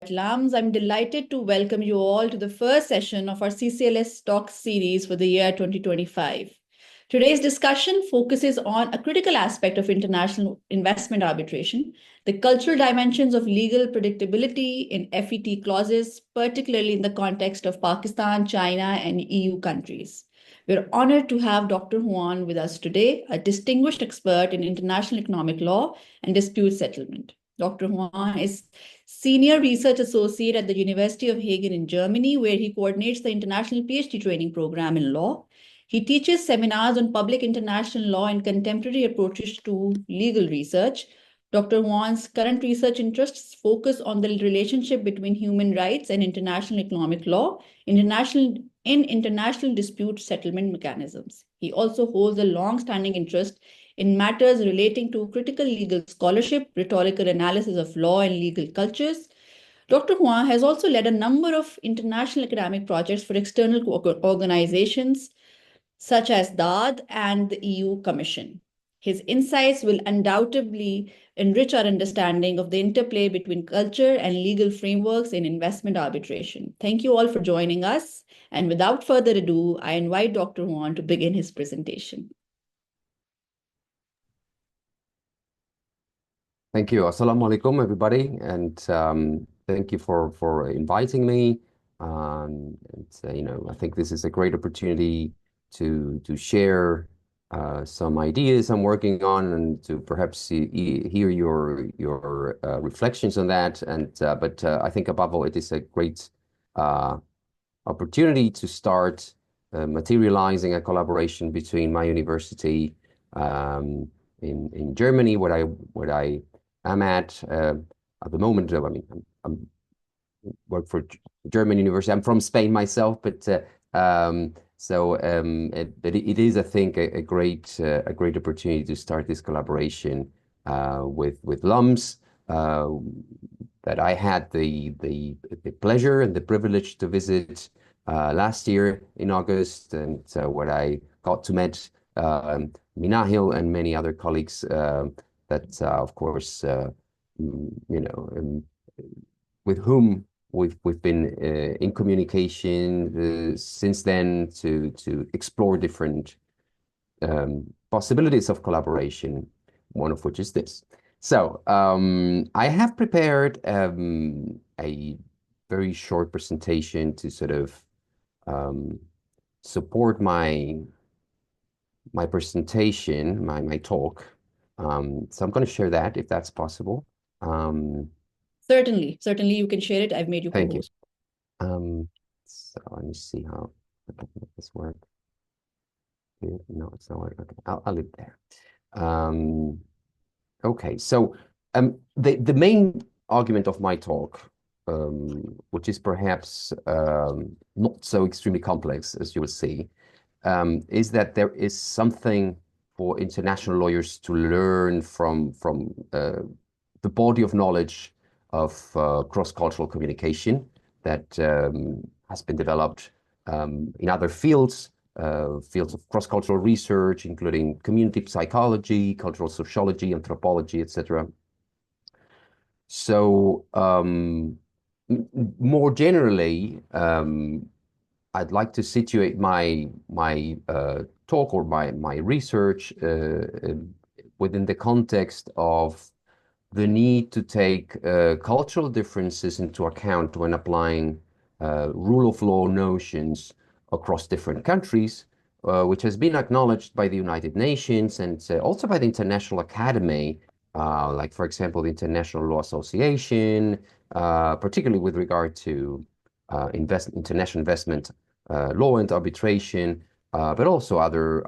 alums. I'm delighted to welcome you all to the first session of our CCLS talk series for the year 2025. Today's discussion focuses on a critical aspect of international investment arbitration, the cultural dimensions of legal predictability in FET clauses, particularly in the context of Pakistan, China, and EU countries. We're honored to have Dr. Juan with us today, a distinguished expert in international economic law and dispute settlement. Dr. Juan is Senior Research Associate at the University of Hagen in Germany, where he coordinates the International PhD Training Program in Law. He teaches seminars on public international law and contemporary approaches to legal research. Dr. Juan's current research interests focus on the relationship between human rights and international economic law in international dispute settlement mechanisms. He also holds a long-standing interest in matters relating to critical legal scholarship, rhetorical analysis of law and legal cultures. Dr. Juan has also led a number of international academic projects for external organizations such as DAD and the EU Commission. His insights will undoubtedly enrich our understanding of the interplay between culture and legal frameworks in investment arbitration. Thank you all for joining us. And without further ado, I invite Dr. Juan to begin his presentation. Thank you. Assalamu alaikum, everybody, and thank you for inviting me. I think this is a great opportunity to share some ideas I'm working on, and to perhaps hear your reflections on that. But I think above all, it is a great opportunity to start materializing a collaboration between my university in Germany, what I am at the moment. I mean, I'm work for German university. I'm from Spain myself, but it is, I think, a great opportunity to start this collaboration with LUMS that I had the pleasure and the privilege to visit last year in August, and where I got to meet Minahil and many other colleagues that, of course, with whom we've been in communication since then to explore different possibilities of collaboration, one of which is this. So I have prepared a very short presentation to sort of support my presentation, my talk. So I'm going to share that if that's possible. Certainly, you can share it. I've made you co-host. Thank you. So let me see how I can make this work. No, it's not working. Okay, I'll leave it there. Okay, so the main argument of my talk, which is perhaps not so extremely complex, as you will see, is that there is something for international lawyers to learn from the body of knowledge of cross-cultural communication that has been developed in other fields of cross-cultural research, including community psychology, cultural sociology, anthropology, etc. So more generally, I'd like to situate my talk or my research within the context of the need to take cultural differences into account when applying rule of law notions across different countries, which has been acknowledged by the United Nations and also by the International Academy, like, for example, the International Law Association, particularly with regard to international investment law and arbitration, but also other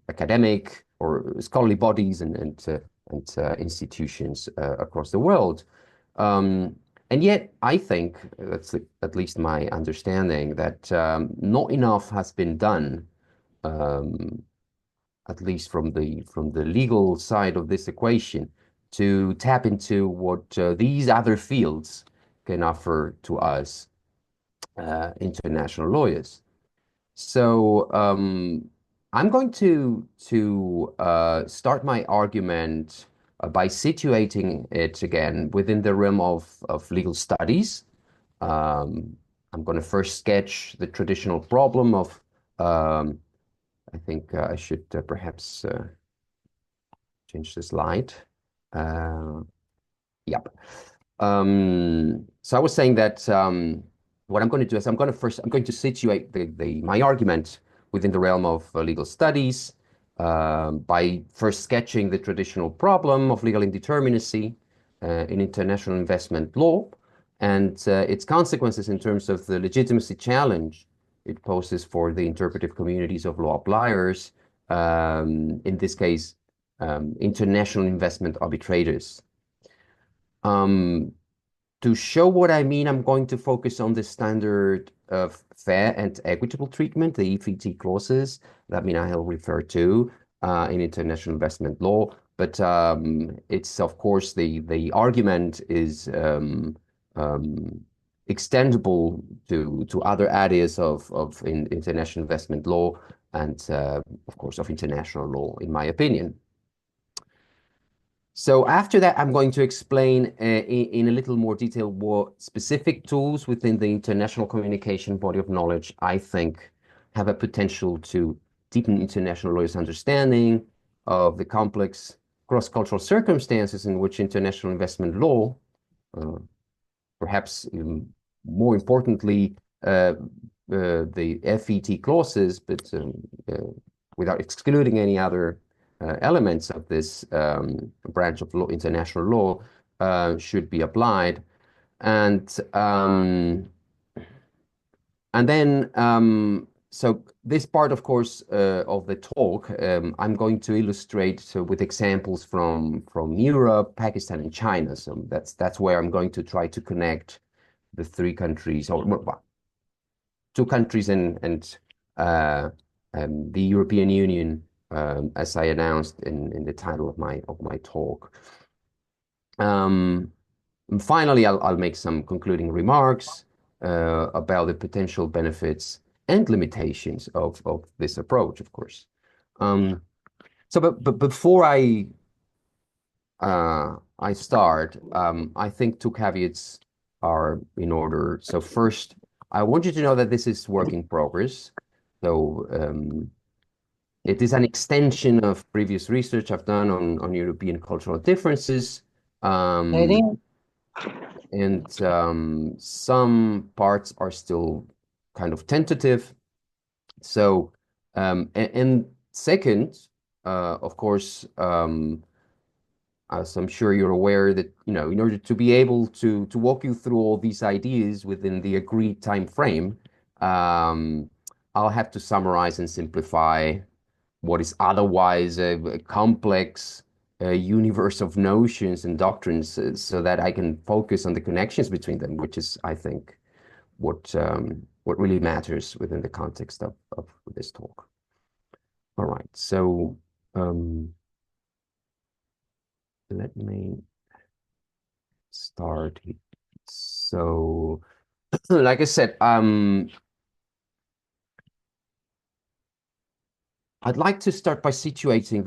academic or scholarly bodies and institutions across the world. And yet, I think, that's at least my understanding, that not enough has been done, at least from the legal side of this equation, to tap into what these other fields can offer to us international lawyers. So I'm going to start my argument by situating it again within the realm of legal studies. I'm going to first sketch the traditional problem of, I think I should perhaps change the slide. Yep. So I was saying that what I'm going to do is I'm going to situate my argument within the realm of legal studies by first sketching the traditional problem of legal indeterminacy in international investment law and its consequences in terms of the legitimacy challenge it poses for the interpretive communities of law appliers, in this case, international investment arbitrators. To show what I mean, I'm going to focus on the standard of fair and equitable treatment, the EFT clauses that I'll refer to in international investment law. But it's, of course, the argument is extendable to other areas of international investment law and, of course, of international law, in my opinion. So after that, I'm going to explain in a little more detail what specific tools within the international communication body of knowledge I think have a potential to deepen international lawyers' understanding of the complex cross-cultural circumstances in which international investment law, perhaps more importantly, the FET clauses, but without excluding any other elements of this branch of law, international law, should be applied. And then, so this part, of course, of the talk, I'm going to illustrate with examples from Europe, Pakistan, and China. So that's where I'm going to try to connect the three countries, or well, two countries and the European Union, as I announced in the title of my talk. And finally, I'll make some concluding remarks about the potential benefits and limitations of this approach, of course. But before I start, I think two caveats are in order. So first, I want you to know that this is work in progress. So it is an extension of previous research I've done on European cultural differences. And some parts are still kind of tentative. So, and second, of course, as I'm sure you're aware that, in order to be able to walk you through all these ideas within the agreed time frame, I'll have to summarize and simplify what is otherwise a complex universe of notions and doctrines so that I can focus on the connections between them, which is, I think, what really matters within the context of this talk. All right, so let me start. So, like I said, I'd like to start by situating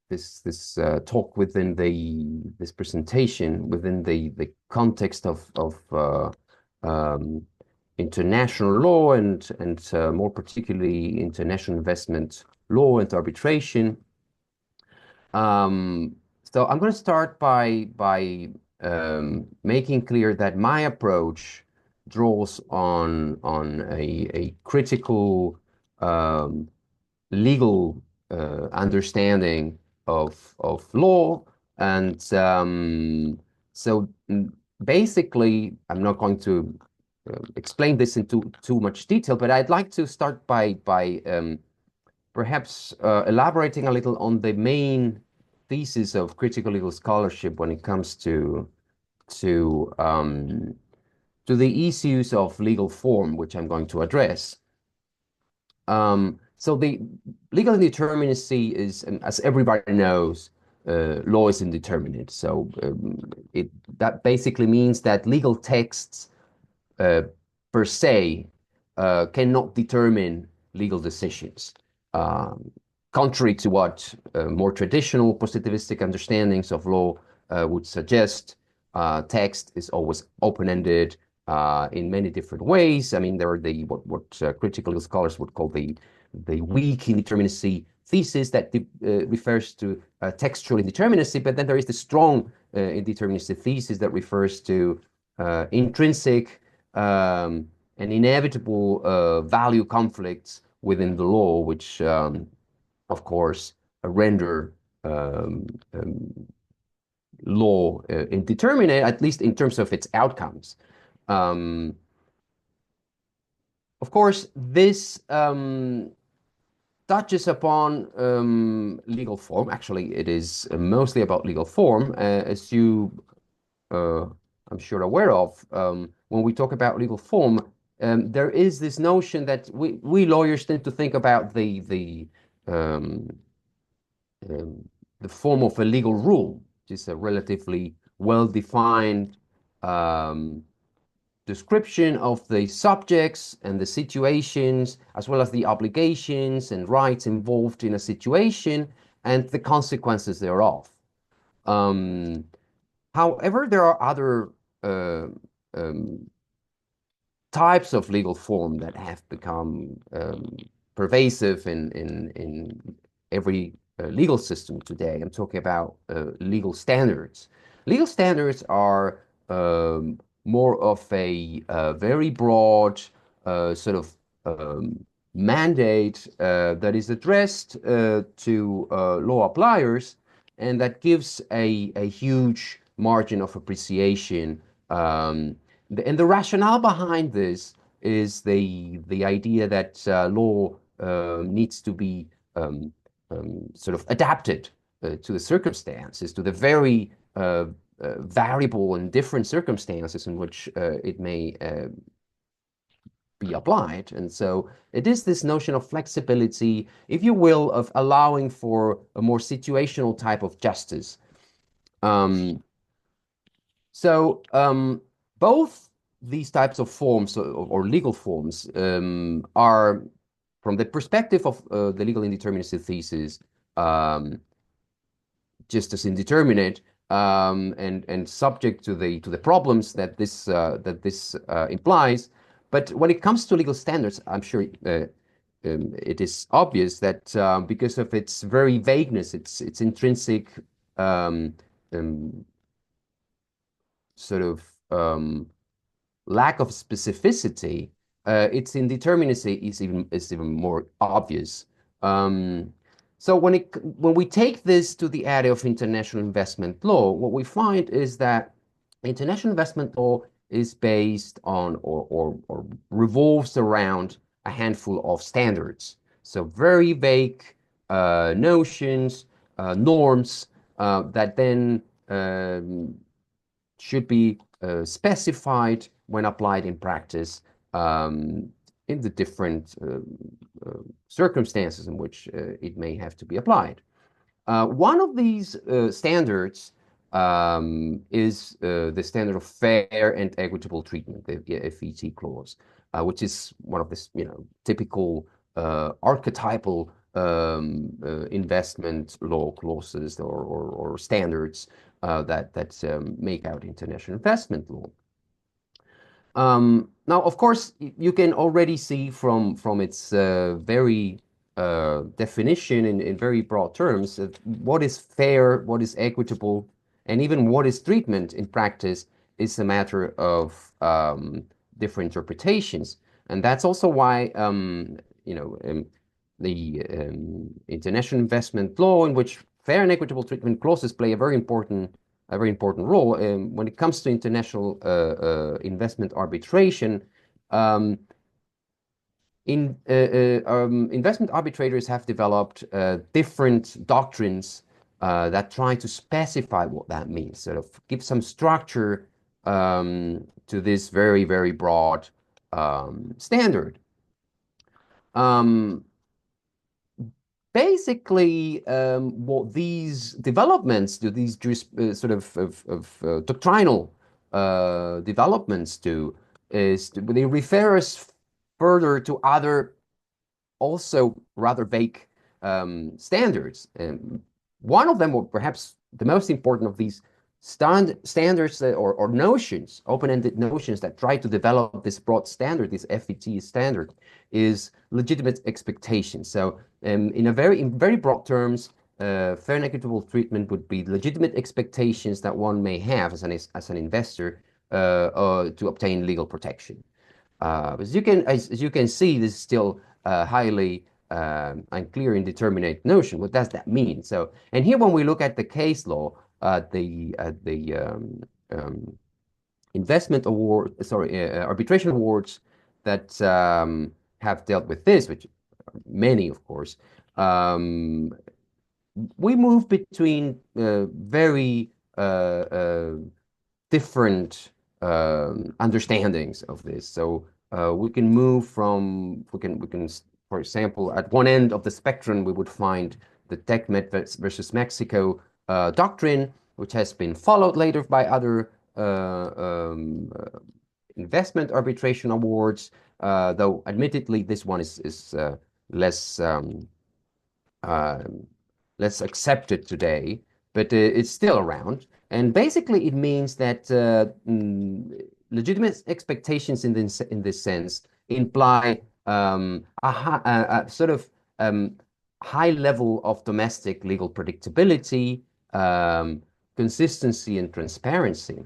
this talk within this presentation within the context of international law and more particularly international investment law and arbitration. So I'm going to start by making clear that my approach draws on a critical legal understanding of law, and so basically I'm not going to explain this into too much detail, but I'd like to start by perhaps elaborating a little on the main thesis of critical legal scholarship when it comes to the issues of legal form, which I'm going to address. So the legal indeterminacy is, as everybody knows, law is indeterminate. So that basically means that legal texts per se cannot determine legal decisions. contrary to what more traditional positivistic understandings of law would suggest. Text is always open-ended in many different ways. I mean, there are what critical scholars would call the weak indeterminacy thesis that refers to textual indeterminacy, but then there is the strong indeterminacy thesis that refers to intrinsic and inevitable value conflicts within the law, which of course, render um, um, law indeterminate, at least in terms of its outcomes. Um, of course, this touches upon legal form. Actually, it is mostly about legal form, as you, uh, I'm sure, aware of. When we talk about legal form, there is this notion that we lawyers tend to think about um, the form of a legal rule, which is a relatively well-defined um, description of the subjects and the situations, as well as the obligations and rights involved in a situation and the consequences thereof. Um, However, there are other uh, um, types of legal form that have become pervasive in every legal system today. I'm talking about legal standards. Legal standards are more of a very broad sort of mandate that is addressed to law appliers, and that gives a huge margin of appreciation. And the rationale behind this is the idea that law needs to be sort of adapted to the circumstances, to the very variable and different circumstances in which it may be applied. And so it is this notion of flexibility, if you will, of allowing for a more situational type of justice. Um, so both these types of forms or legal forms are, from the perspective of the legal indeterminacy thesis, um, just as indeterminate and subject to the problems that this implies. But when it comes to legal standards, I'm sure it is obvious that because of its very vagueness, its intrinsic um, um, sort of lack of specificity, its indeterminacy is even more obvious. Um, so when we take this to the area of international investment law, what we find is that international investment law is based on or revolves around a handful of standards. So very vague notions, norms that then should be specified when applied in practice in the different circumstances in which it may have to be applied. One of these standards is the standard of fair and equitable treatment, the FET clause, which is one of the typical archetypal investment law clauses or standards that make out international investment law. Now, of course, you can already see from its very definition in very broad terms what is fair, what is equitable, and even what is treatment in practice is a matter of different interpretations. And that's also why the international investment law, in which fair and equitable treatment clauses play a very important role. When it comes to international investment arbitration, um, investment arbitrators have developed different doctrines that try to specify what that means, sort of give some structure to this very, very broad standard. Basically, what these developments do, these sort of doctrinal developments do, is they refer us further to other also rather vague standards. One of them, or perhaps the most important of these standards or notions, open-ended notions that try to develop this broad standard, this FET standard, is legitimate expectations. So in very broad terms, fair and equitable treatment would be legitimate expectations that one may have as an investor to obtain legal protection. As you can see, this is still highly unclear, indeterminate notion. What does that mean? So, and here when we look at the case law, the investment award, arbitration awards that have dealt with this, which many, of course, we move between very different understandings of this. So we can move from, for example, at one end of the spectrum, we would find the TechMed versus Mexico doctrine, which has been followed later by other investment arbitration awards, though admittedly this one is less less accepted today, but it's still around. And basically, it means that legitimate expectations in this sense imply a sort of high level of domestic legal predictability, consistency, and transparency.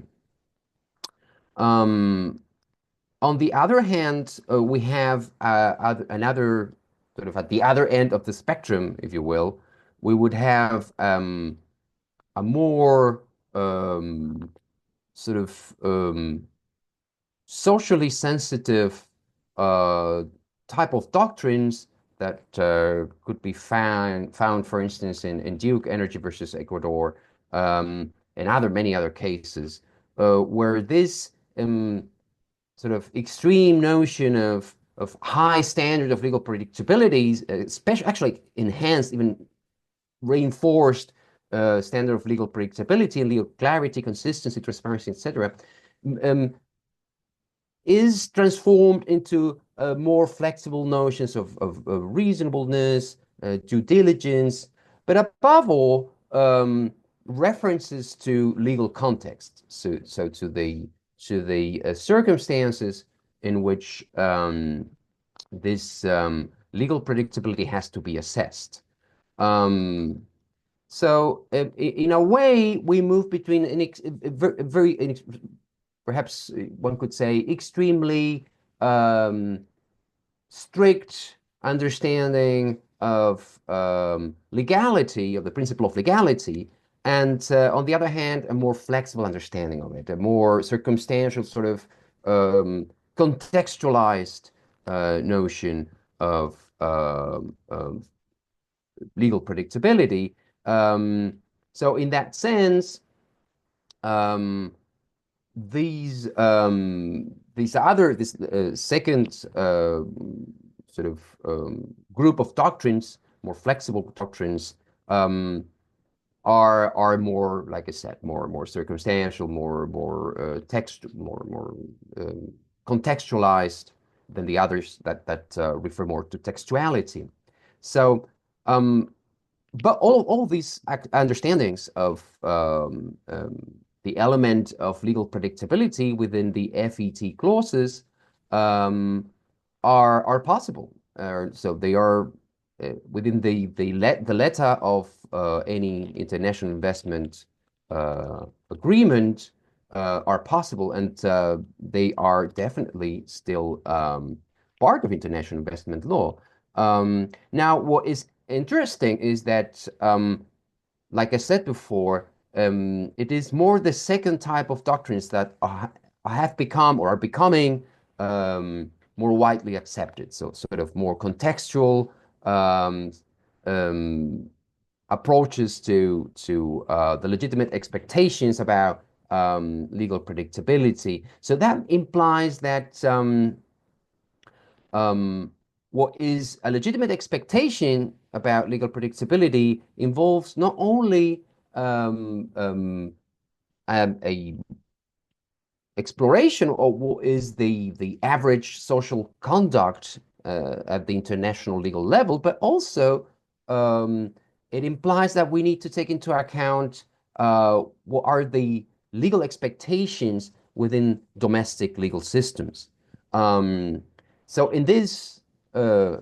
On the other hand, we have another sort of at the other end of the spectrum, if you will, we would have a more sort of socially sensitive type of doctrines that could be found, for instance, in Duke Energy versus Ecuador, and many other cases, where this sort of extreme notion of high standard of legal predictability, especially actually enhanced, even reinforced standard of legal predictability and legal clarity, consistency, transparency, etc., is transformed into more flexible notions of reasonableness, due diligence, but above all, references to legal context. So to the circumstances in which this legal predictability has to be assessed. So in a way, we move between perhaps one could say, extremely strict understanding of legality, of the principle of legality, and on the other hand, a more flexible understanding of it, a more circumstantial sort of contextualized notion of legal predictability. So in that sense, this second sort of group of doctrines, more flexible doctrines, are more, like I said, more circumstantial, more contextualized than the others that refer more to textuality. So, but all these understandings of the element of legal predictability within the FET clauses are possible. So they are within the letter of any international investment agreement are possible, and they are definitely still part of international investment law. Now, what is interesting is that, like I said before, it is more the second type of doctrines that have become or are becoming more widely accepted. So sort of more contextual approaches to the legitimate expectations about legal predictability. So that implies that what is a legitimate expectation about legal predictability involves not only a exploration of what is the average social conduct at the international legal level, but also it implies that we need to take into account what are the legal expectations within domestic legal systems. So in this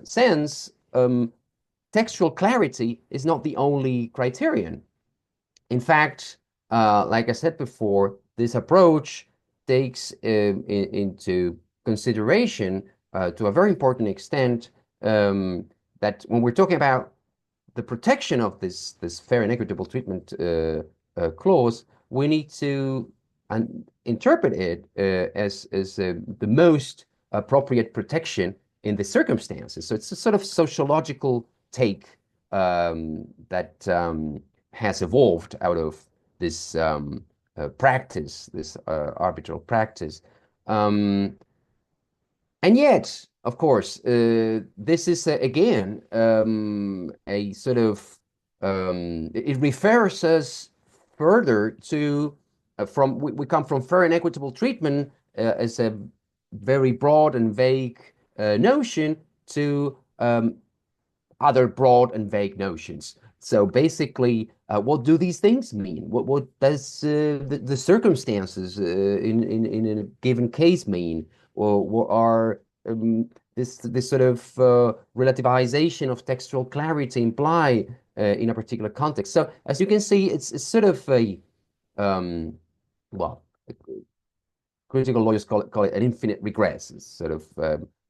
sense, textual clarity is not the only criterion. In fact, like I said before, this approach takes into consideration to a very important extent that when we're talking about the protection of this fair and equitable treatment clause, we need to interpret it as the most appropriate protection in the circumstances. So it's a sort of sociological take that has evolved out of this practice, this arbitral practice. And yet, of course, this is again a sort of it refers us further to from we come from fair and equitable treatment as a very broad and vague notion to other broad and vague notions. So basically, what do these things mean? What does the circumstances in a given case mean? Or what are this sort of relativization of textual clarity imply in a particular context? So as you can see, it's sort of a well, critical lawyers call it an infinite regress. It's sort of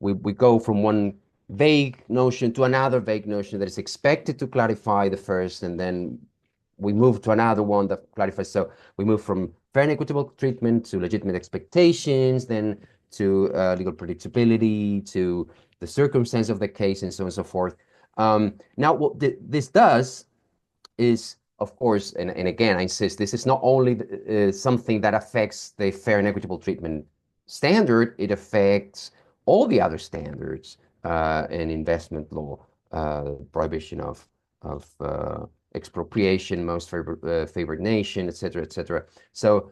we go from one vague notion to another vague notion that is expected to clarify the first, and then we move to another one that clarifies. So we move from fair and equitable treatment to legitimate expectations, then to legal predictability, to the circumstance of the case, and so on and so forth. Now, what this does is, of course, and again, I insist, this is not only something that affects the fair and equitable treatment standard, it affects all the other standards in investment law, prohibition of expropriation, most favored nation, et cetera, et cetera. So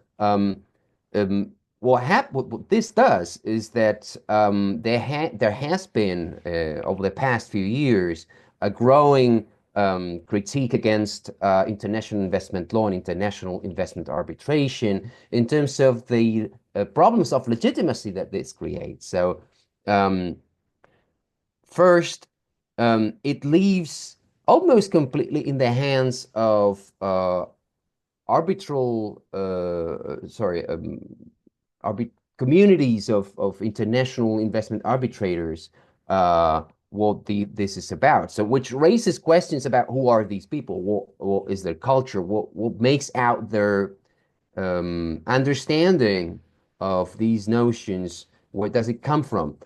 what this does is that there has been over the past few years a growing critique against international investment law and international investment arbitration in terms of the problems of legitimacy that this creates. So first, it leaves almost completely in the hands of communities of international investment arbitrators what this is about. So which raises questions about who are these people, what is their culture, what makes out their understanding of these notions, where does it come from?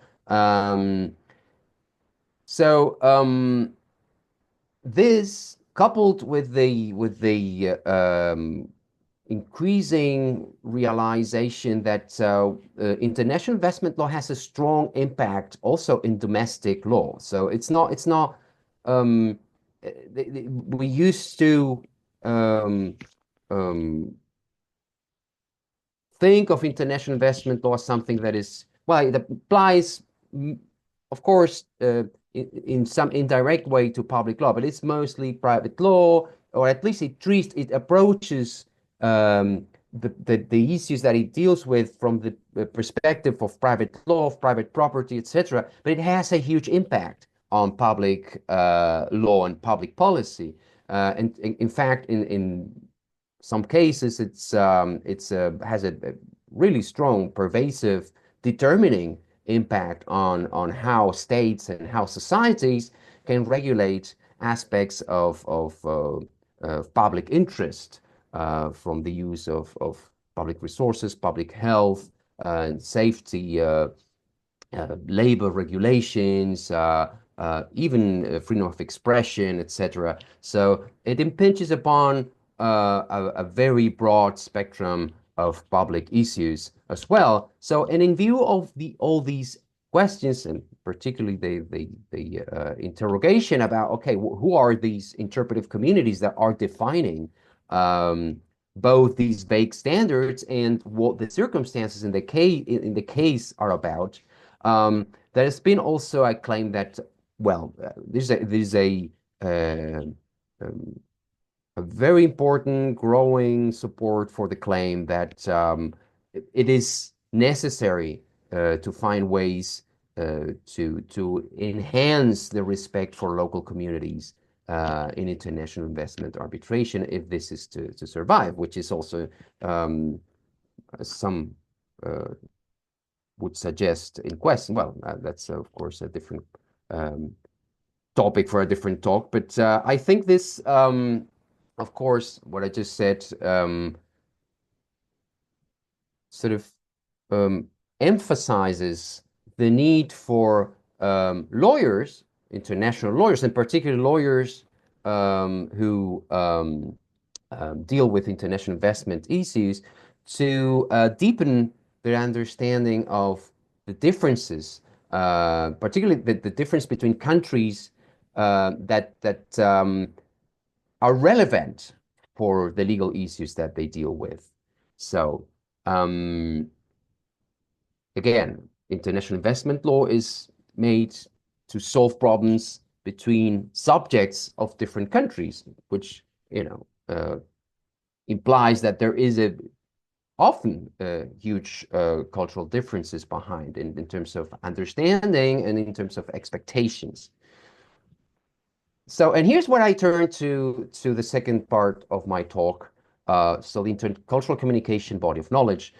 This coupled with the increasing realization that international investment law has a strong impact also in domestic law. So it's not we used to think of international investment law as something that is, well, it applies, of course, in some indirect way to public law, but it's mostly private law, or at least it approaches the issues that it deals with from the perspective of private law, of private property, etc. But it has a huge impact on public law and public policy. And in fact, in some cases, it has a really strong, pervasive, determining impact on how states and how societies can regulate aspects of public interest from the use of public resources, public health, and safety, labor regulations, even freedom of expression, etc. So it impinges upon a very broad spectrum of public issues as well. So, and in view of all these questions, and particularly the interrogation about, okay, who are these interpretive communities that are defining both these vague standards and what the circumstances in the case are about? There has been also a claim that, well, there's a uh, um, a very important growing support for the claim that it is necessary to find ways to enhance the respect for local communities in international investment arbitration if this is to survive, which is also some would suggest in question. Well, that's of course a different um, topic for a different talk, but I think this, of course, what I just said, sort of um, emphasizes the need for lawyers, international lawyers, and particularly lawyers who deal with international investment issues, to deepen their understanding of the differences, particularly the difference between countries that are relevant for the legal issues that they deal with. So um, again, international investment law is made to solve problems between subjects of different countries, which implies that there is often huge cultural differences behind in terms of understanding and in terms of expectations. So, and here's where I turn to the second part of my talk. So the intercultural communication body of knowledge.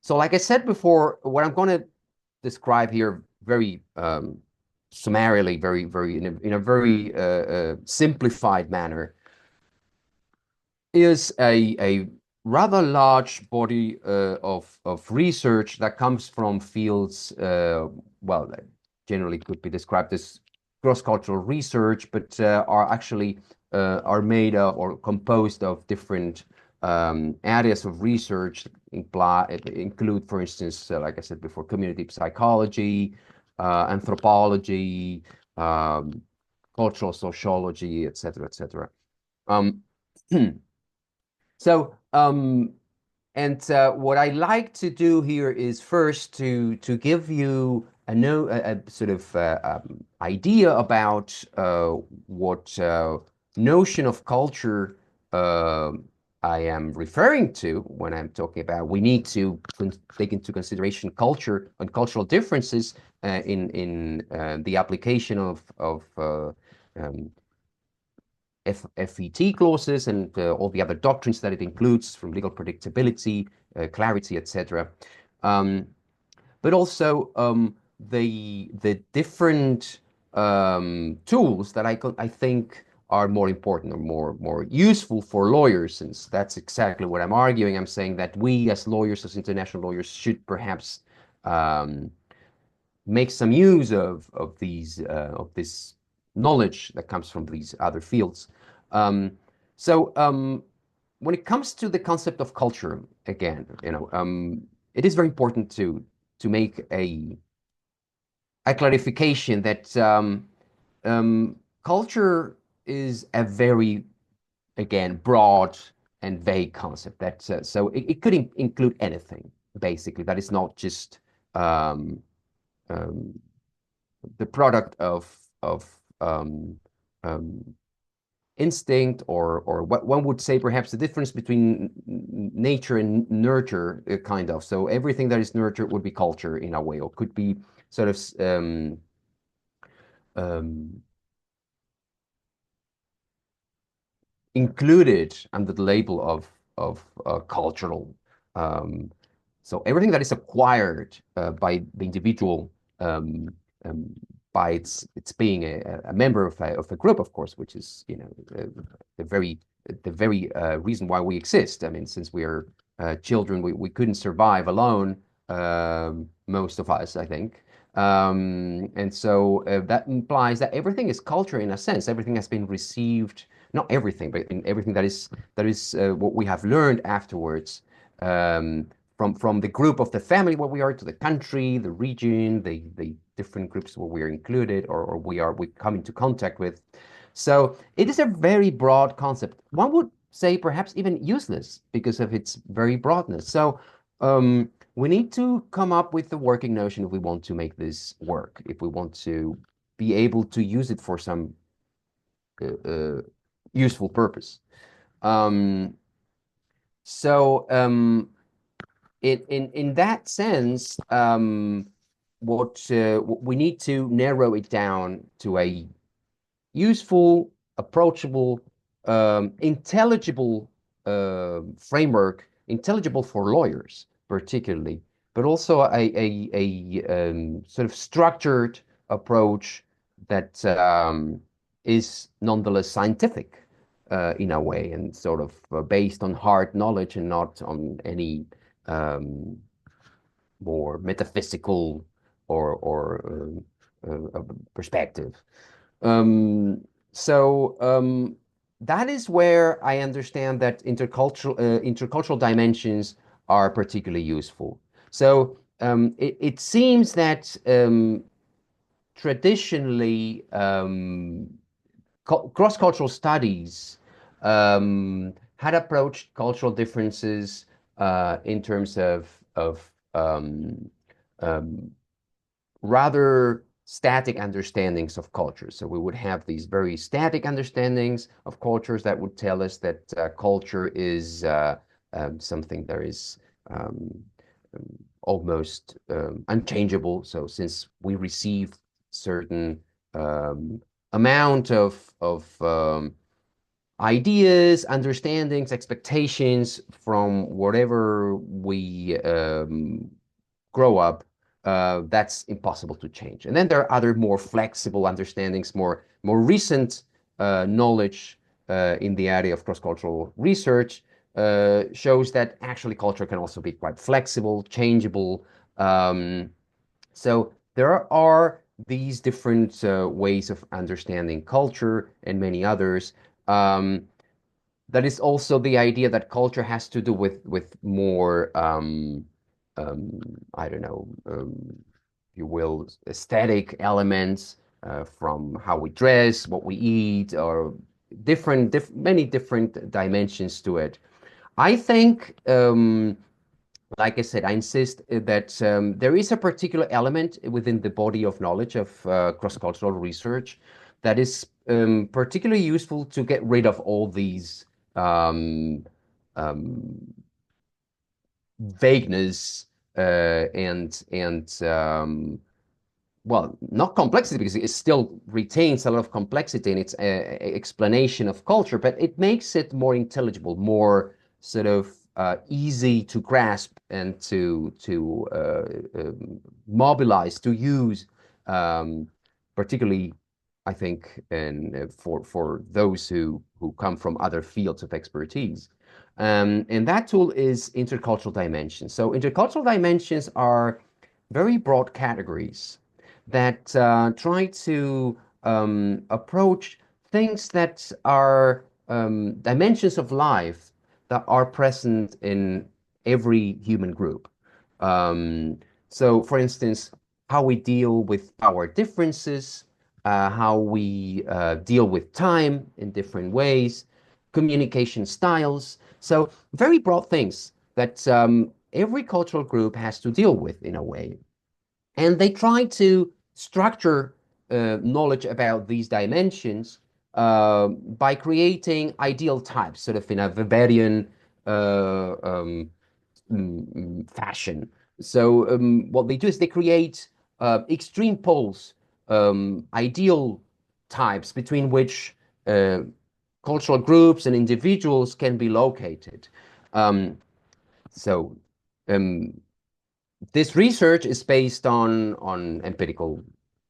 So like I said before, what I'm going to describe here very summarily, very in a very simplified manner, is a rather large body of research that comes from fields, well, that generally could be described as cross-cultural research, but are actually are made of or composed of different areas of research, include, for instance, like I said before, community psychology, anthropology, cultural sociology, etc., etc. Um, So, what I like to do here is first to give you a sort of idea about what notion of culture uh, I am referring to when I'm talking about we need to take into consideration culture and cultural differences in the application of um, FET clauses and all the other doctrines that it includes, from legal predictability, clarity, etc. But also the different tools that I think are more important or more useful for lawyers, since that's exactly what I'm arguing. I'm saying that we as lawyers, as international lawyers, should perhaps make some use of this knowledge that comes from these other fields. Um, so when it comes to the concept of culture, again, it is very important to make a clarification that culture is a very, again, broad and vague concept. That so it could include anything basically. That is not just um, um, the product of um, um, instinct, or what one would say perhaps the difference between nature and nurture, kind of. So everything that is nurtured would be culture in a way, or could be sort of um, included under the label of cultural. Um, so everything that is acquired by the individual, um, um, by its being a member of a group, of course, which is the very reason why we exist. I mean, since we are children, we couldn't survive alone. Most of us, I think. And so that implies that everything is culture in a sense. Everything has been received, not everything, but in everything that is what we have learned afterwards, from the group of the family where we are, to the country, the region, the different groups where we are included, or we come into contact with. So it is a very broad concept. One would say perhaps even useless because of its very broadness. So we need to come up with the working notion if we want to make this work, if we want to be able to use it for some useful purpose. Um, so in that sense, what we need to narrow it down to a useful, approachable, intelligible framework, intelligible for lawyers particularly, but also a sort of structured approach that is nonetheless scientific in a way, and sort of based on hard knowledge and not on any um, more metaphysical or perspective. So that is where I understand that intercultural dimensions are particularly useful. So it seems that traditionally cross-cultural studies had approached cultural differences in terms of um, rather static understandings of culture. So we would have these very static understandings of cultures that would tell us that culture is something that is um, almost unchangeable. So since we receive certain um, amount of ideas, understandings, expectations from whatever we grow up, that's impossible to change. And then there are other more flexible understandings, more recent knowledge in the area of cross-cultural research shows that actually culture can also be quite flexible, changeable. So there are these different ways of understanding culture and many others. That is also the idea that culture has to do with more um, I don't know, if you will, aesthetic elements from how we dress, what we eat, or many different dimensions to it. I think, like I said, I insist that there is a particular element within the body of knowledge of cross-cultural research that is particularly useful to get rid of all these um, um, vagueness and well, not complexity because it still retains a lot of complexity in its explanation of culture, but it makes it more intelligible, more sort of easy to grasp and to mobilize, to use, particularly, I think, and for those who come from other fields of expertise. And that tool is intercultural dimensions. So intercultural dimensions are very broad categories that try to approach things that are dimensions of life that are present in every human group. Um, so, for instance, how we deal with power differences, how we deal with time in different ways, communication styles. So, very broad things that every cultural group has to deal with in a way. And they try to structure knowledge about these dimensions by creating ideal types, sort of in a Weberian uh, um, fashion. So what they do is they create extreme poles, ideal types between which cultural groups and individuals can be located. Um, so um, this research is based on empirical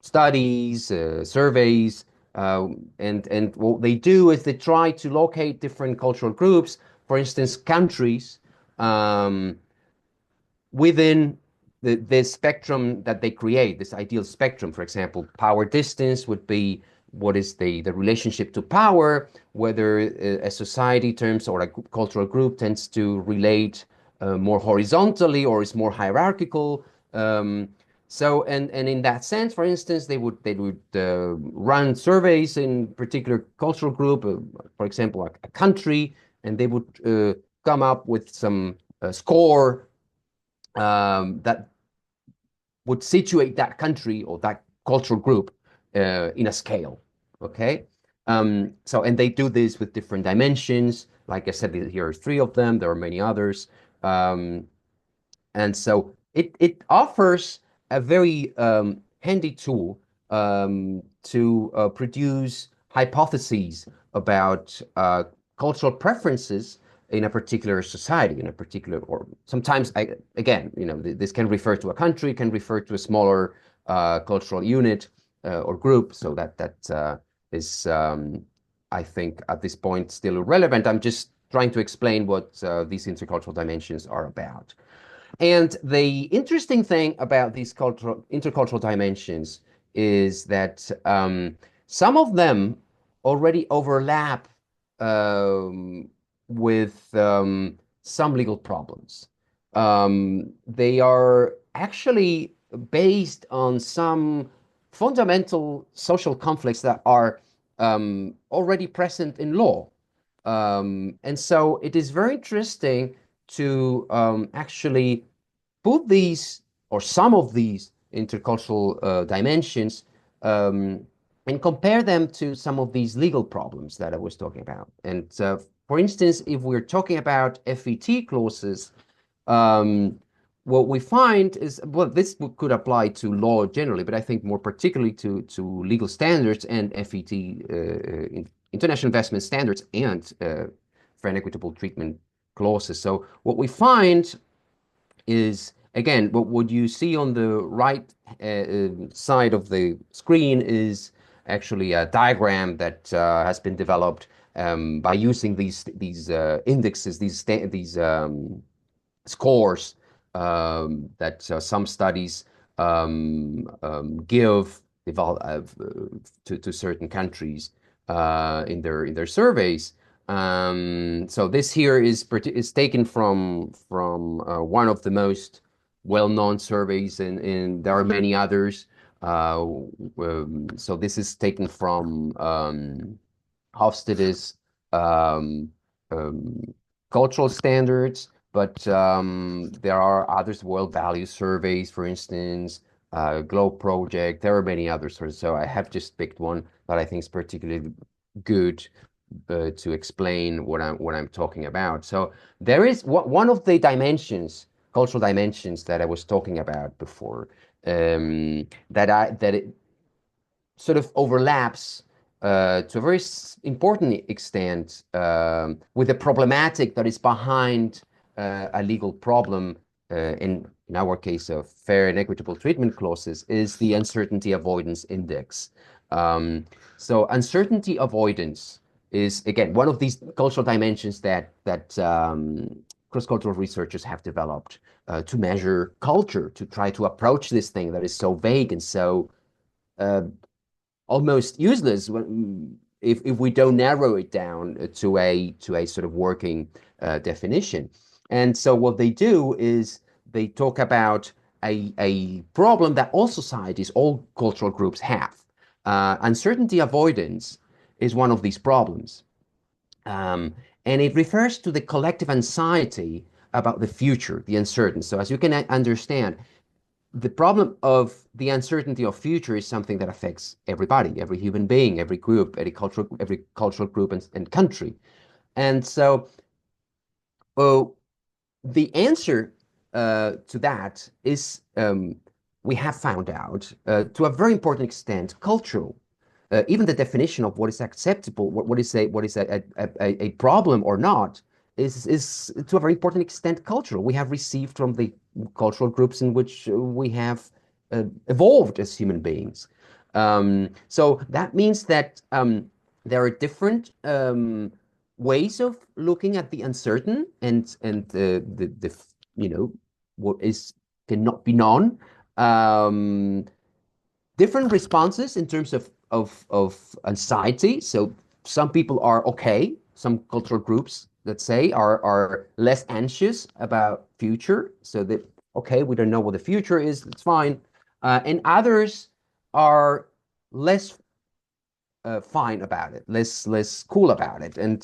studies, surveys, and what they do is they try to locate different cultural groups, for instance, countries, um, within this spectrum that they create, this ideal spectrum. For example, power distance would be what is the relationship to power, whether a society terms or a cultural group tends to relate more horizontally or is more hierarchical. So in that sense, for instance, they would run surveys in particular cultural group, for example, a country, and they would come up with some score that would situate that country or that cultural group in a scale. Okay. And they do this with different dimensions. Like I said, here are three of them. There are many others. Um, and so it offers a very handy tool to produce hypotheses about cultural preferences in a particular society, in a particular, or sometimes, again, this can refer to a country, can refer to a smaller cultural unit or group. So that is, I think, at this point still relevant. I'm just trying to explain what these intercultural dimensions are about. And the interesting thing about these intercultural dimensions is that some of them already overlap um, with some legal problems. They are actually based on some fundamental social conflicts that are already present in law. And so it is very interesting to actually put these or some of these intercultural dimensions um, and compare them to some of these legal problems that I was talking about. And for instance, if we're talking about FET clauses, um, what we find is, well, this could apply to law generally, but I think more particularly to legal standards and FET, international investment standards, and fair and equitable treatment clauses. So what we find is, again, what you see on the right side of the screen is actually a diagram that has been developed by using these indexes, these scores that some studies give to certain countries in their surveys. So this here is taken from one of the most well-known surveys, and there are many others. So this is taken from Hofstede's um, um, cultural standards, but there are others, world value surveys, for instance, Globe Project. There are many others. So I have just picked one that I think is particularly good to explain what I'm talking about. So there is one of the dimensions, cultural dimensions that I was talking about before, that it sort of overlaps to a very important extent with the problematic that is behind a legal problem, in our case of fair and equitable treatment clauses, is the uncertainty avoidance index. So uncertainty avoidance is, again, one of these cultural dimensions that cross-cultural researchers have developed to measure culture, to try to approach this thing that is so vague and so uh, almost useless if we don't narrow it down to a sort of working definition. And so what they do is they talk about a problem that all societies, all cultural groups have. Uncertainty avoidance is one of these problems. Um, and it refers to the collective anxiety about the future, the uncertain. So as you can understand, the problem of the uncertainty of future is something that affects everybody, every human being, every group, every cultural group and country. And so oh, the answer to that is, we have found out, to a very important extent, cultural. Even the definition of what is acceptable, what is a problem or not, is to a very important extent cultural. We have received from the cultural groups in which we have evolved as human beings. So that means that there are different ways of looking at the uncertain and the what is cannot be known. Um, Different responses in terms of anxiety. So some people are okay. Some cultural groups, let's say, are less anxious about future. So that, okay, we don't know what the future is. It's fine. And others are less fine about it, less cool about it. And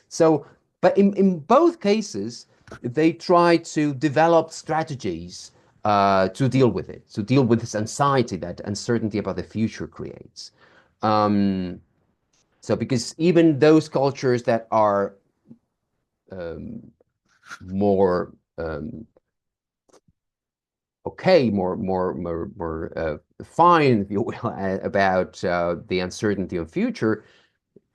so, but in both cases, they try to develop strategies to deal with it, to deal with this anxiety that uncertainty about the future creates. Um, so because even those cultures that are um, more okay, more fine, if you will, about the uncertainty of future,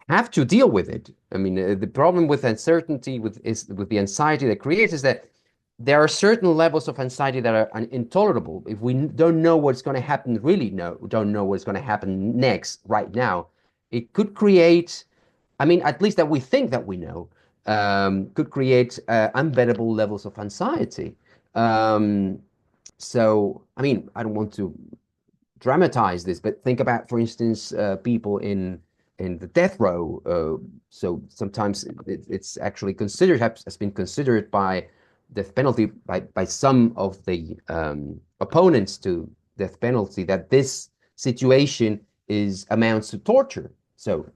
have to deal with it. I mean, the problem with uncertainty, with the anxiety that creates, is that there are certain levels of anxiety that are intolerable. If we don't know what's going to happen, really don't know what's going to happen next, right now, it could create, I mean, at least that we think that we know, could create unbearable levels of anxiety. Um, so, I mean, I don't want to dramatize this, but think about, for instance, people in the death row. So sometimes it's actually considered, has been considered by death penalty by some of the opponents to death penalty, that this situation is amounts to torture. So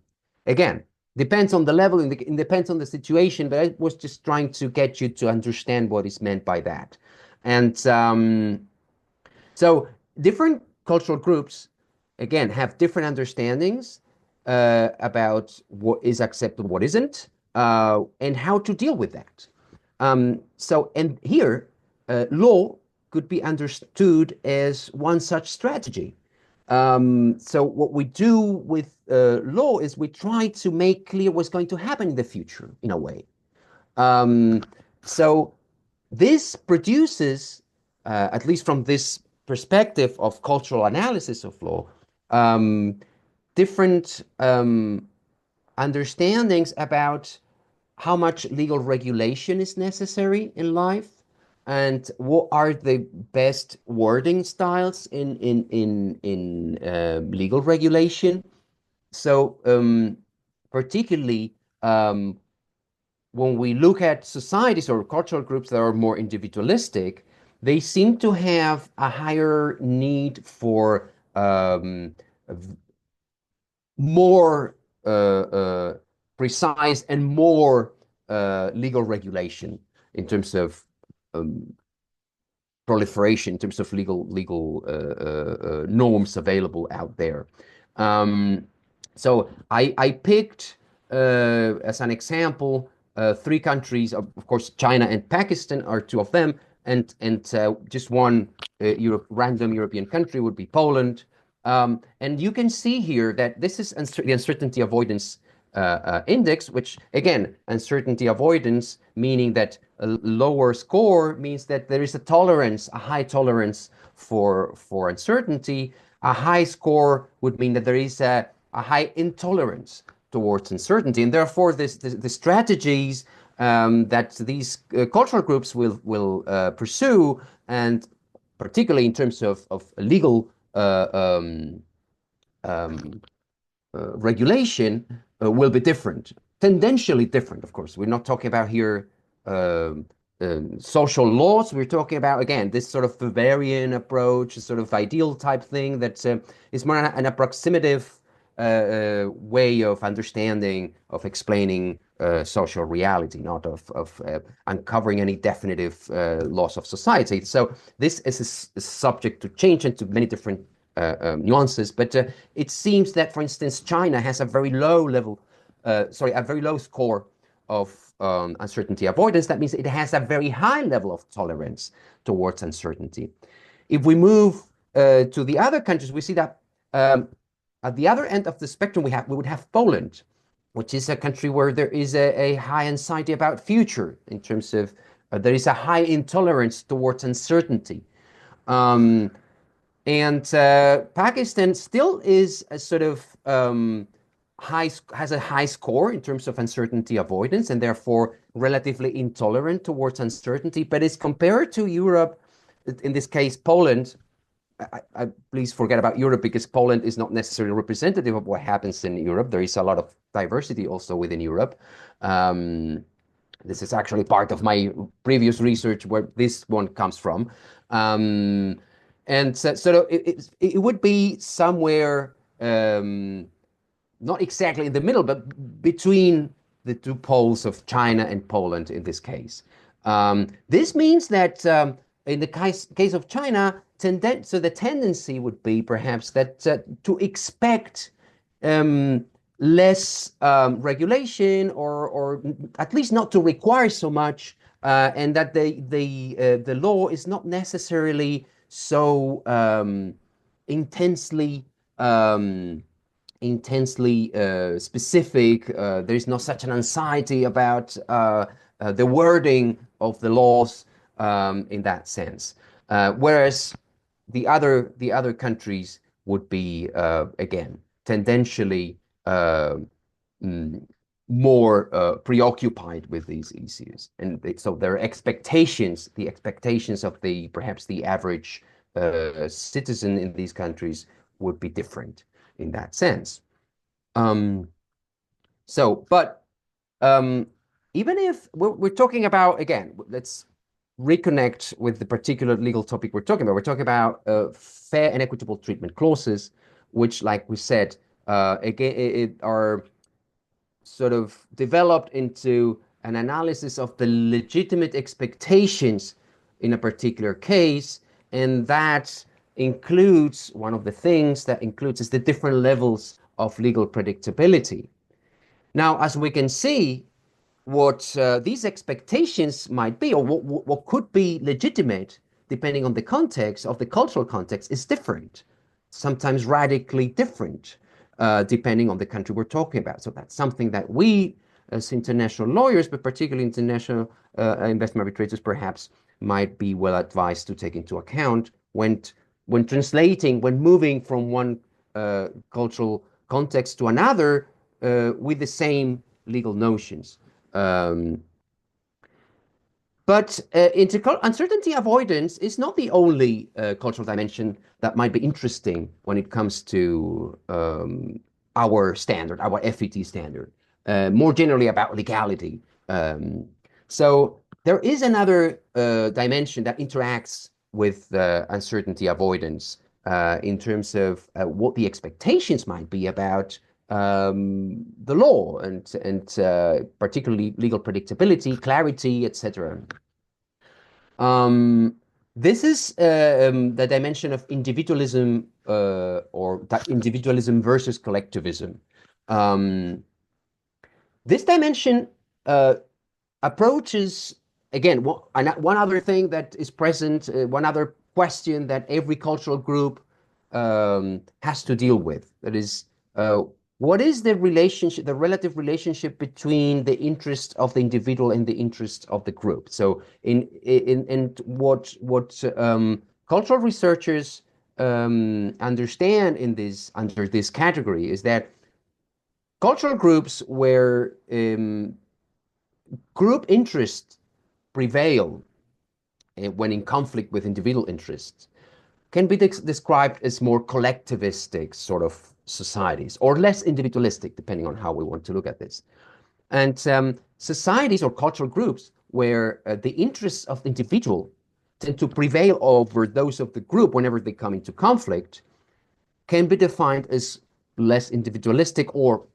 again, depends on the level and it depends on the situation, but I was just trying to get you to understand what is meant by that. And so different cultural groups, again, have different understandings about what is acceptable, what isn't, and how to deal with that. And here, law could be understood as one such strategy. So what we do with law is we try to make clear what's going to happen in the future, in a way. Um, so this produces, at least from this perspective of cultural analysis of law, um, different understandings about how much legal regulation is necessary in life, and what are the best wording styles in legal regulation. So particularly when we look at societies or cultural groups that are more individualistic, they seem to have a higher need for more precise and more legal regulation in terms of um, proliferation, in terms of legal norms available out there. Um, so I picked as an example three countries. Of course, China and Pakistan are two of them, and just one random European country would be Poland. And you can see here that this is the uncertainty avoidance index, which again, uncertainty avoidance, meaning that a lower score means that there is a tolerance, a high tolerance for uncertainty. A high score would mean that there is a high intolerance towards uncertainty, and therefore the strategies that these cultural groups will pursue, and particularly in terms of legal um, regulation will be different, tendentially different, of course. We're not talking about here um, social laws. We're talking about, again, this sort of Bavarian approach, sort of ideal type thing that is more an approximative way of understanding, of explaining social reality, not of uncovering any definitive laws of society. So this is subject to change and to many different nuances, but it seems that, for instance, China has a very low level, a very low score of uncertainty avoidance. That means it has a very high level of tolerance towards uncertainty. If we move to the other countries, we see that at the other end of the spectrum, we would have Poland, which is a country where there is a high anxiety about future in terms of there is a high intolerance towards uncertainty. Um, and Pakistan still is a sort of has a high score in terms of uncertainty avoidance, and therefore relatively intolerant towards uncertainty. But it's compared to Europe, in this case, Poland. Please forget about Europe, because Poland is not necessarily representative of what happens in Europe. There is a lot of diversity also within Europe. This is actually part of my previous research where this one comes from. And so it would be somewhere not exactly in the middle, but between the two poles of China and Poland in this case. This means that in the case of China, so the tendency would be perhaps that to expect um, less regulation, or at least not to require so much, and that the law is not necessarily so intensely um, specific. There is not such an anxiety about the wording of the laws in that sense. Whereas the other countries would be again tendentially mm, more preoccupied with these issues, and so their expectations, the expectations of the perhaps the average citizen in these countries would be different in that sense. Um, but um, even if we're talking about, again, let's reconnect with the particular legal topic we're talking about. We're talking about fair and equitable treatment clauses, which, like we said, again, are sort of developed into an analysis of the legitimate expectations in a particular case. And that includes, one of the things that includes is the different levels of legal predictability. Now, as we can see, what these expectations might be, or what could be legitimate, depending on the context of the cultural context, is different, sometimes radically different, depending on the country we're talking about. So that's something that we, as international lawyers, but particularly international investment arbitrators, perhaps might be well advised to take into account when translating, when moving from one cultural context to another with the same legal notions. Um, but uncertainty avoidance is not the only cultural dimension that might be interesting when it comes to our standard, our FET standard, more generally about legality. So there is another dimension that interacts with uncertainty avoidance in terms of what the expectations might be about the law, and particularly legal predictability, clarity, etc. This is the dimension of individualism, or that individualism versus collectivism. Um, this dimension approaches, again, one other thing that is present, one other question that every cultural group has to deal with. That is, what is the relationship, the relative relationship between the interest of the individual and the interest of the group? So, in what cultural researchers understand under this category is that cultural groups where group interests prevail when in conflict with individual interests can be described as more collectivistic sort of societies, or less individualistic, depending on how we want to look at this. And societies or cultural groups where the interests of the individual tend to prevail over those of the group whenever they come into conflict can be defined as less individualistic, or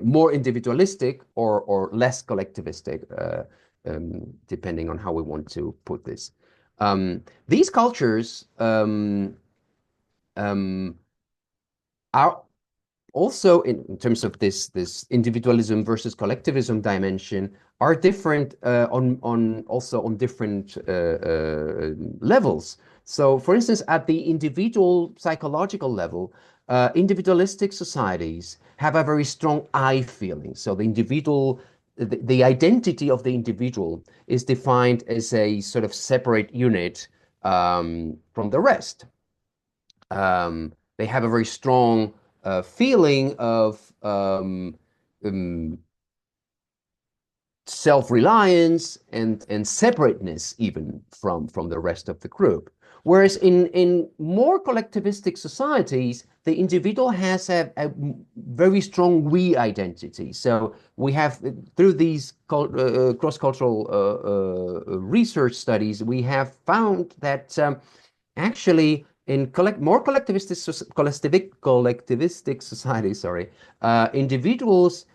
more individualistic, or less collectivistic, depending on how we want to put this. These cultures are also, in terms of this individualism versus collectivism dimension, are different on different levels. So, for instance, at the individual psychological level, individualistic societies have a very strong I feeling. So the identity of the individual is defined as a sort of separate unit from the rest. They have a very strong feeling of self-reliance and separateness even from the rest of the group. Whereas in more collectivistic societies, the individual has a very strong we identity. So we have, through these cross-cultural research studies, we have found that actually in more collectivistic societies, individuals,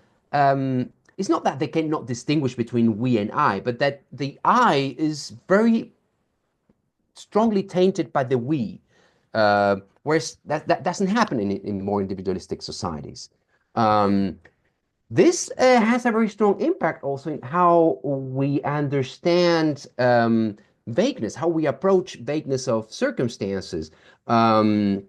it's not that they cannot distinguish between we and I, but that the I is very strongly tainted by the we, whereas that doesn't happen in more individualistic societies. This has a very strong impact also in how we understand vagueness, how we approach vagueness of circumstances. Um,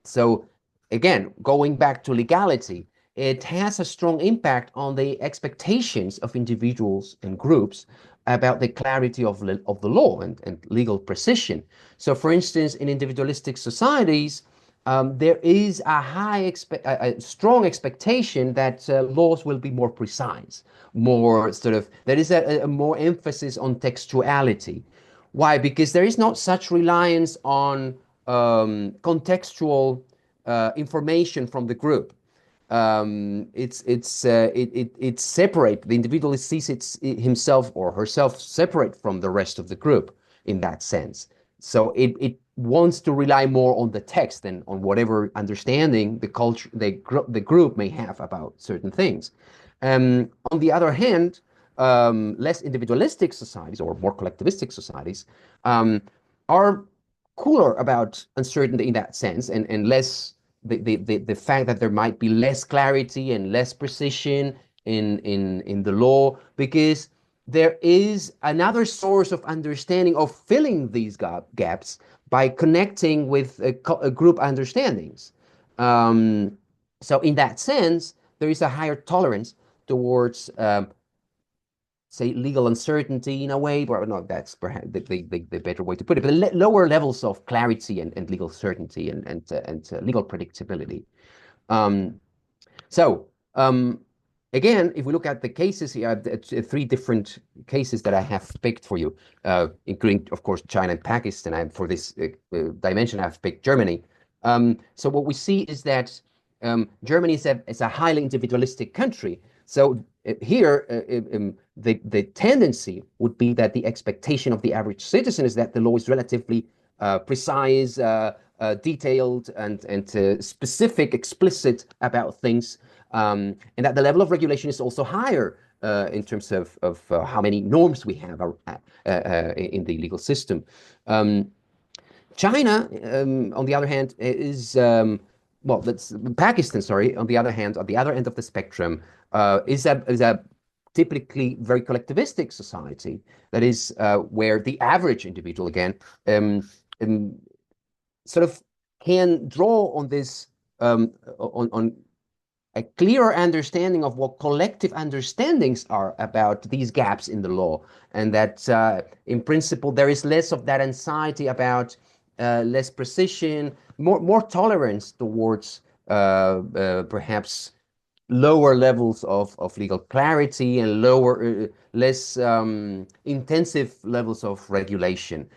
so again, going back to legality, it has a strong impact on the expectations of individuals and groups about the clarity of the law and legal precision. So for instance, in individualistic societies, there is a strong expectation that laws will be more precise, more sort of, there is a more emphasis on textuality. Why? Because there is not such reliance on contextual information from the group. It's separate. The individual sees himself or herself separate from the rest of the group in that sense. So it wants to rely more on the text than on whatever understanding the culture, the group may have about certain things. On the other hand, less individualistic societies or more collectivistic societies are cooler about uncertainty in that sense, and less the fact that there might be less clarity and less precision in the law, because there is another source of understanding of filling these gaps by connecting with a group understandings. So in that sense, there is a higher tolerance towards say legal uncertainty in a way, but no, that's perhaps the better way to put it. But the lower levels of clarity and legal certainty and legal predictability. Um, so again, if we look at the cases here, three different cases that I have picked for you, including, of course, China and Pakistan. And for this dimension, I've picked Germany. So what we see is that Germany is a highly individualistic country. So here, the tendency would be that the expectation of the average citizen is that the law is relatively precise, detailed, and specific, explicit about things, and that the level of regulation is also higher in terms of how many norms we have in the legal system. China, on the other hand, well, that's Pakistan, sorry, on the other hand, on the other end of the spectrum, is a typically very collectivistic society. That is where the average individual, again, sort of can draw on this, on a clearer understanding of what collective understandings are about these gaps in the law, and that in principle there is less of that anxiety about less precision, more tolerance towards perhaps lower levels of legal clarity and less intensive levels of regulation.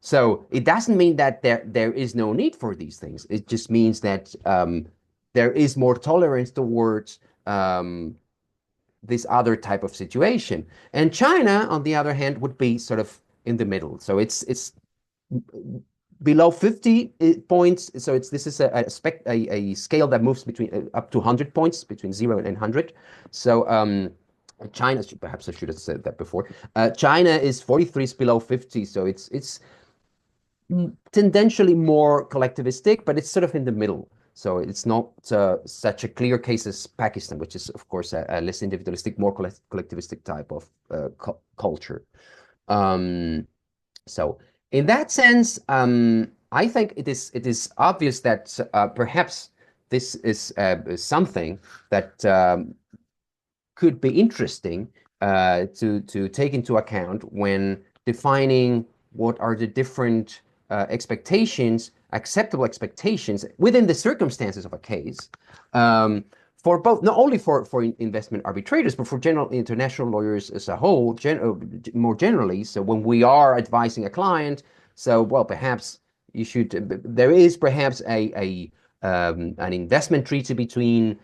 So it doesn't mean that there is no need for these things. It just means that there is more tolerance towards this other type of situation. And China, on the other hand, would be sort of in the middle. So it's below 50 points. So this is a scale that moves between up to 100 points, between 0 and 100. So China, perhaps I should have said that before. China is 43 is below 50, so it's tendentially more collectivistic, but it's sort of in the middle. So it's not such a clear case as Pakistan, which is, of course, a less individualistic, more collectivistic type of culture. So in that sense, I think it is obvious that perhaps this is something that could be interesting to take into account when defining what are the different expectations, acceptable expectations within the circumstances of a case, for both, not only for investment arbitrators, but for general international lawyers as a whole, more generally. So when we are advising a client, so well, perhaps you should. There is perhaps an investment treaty between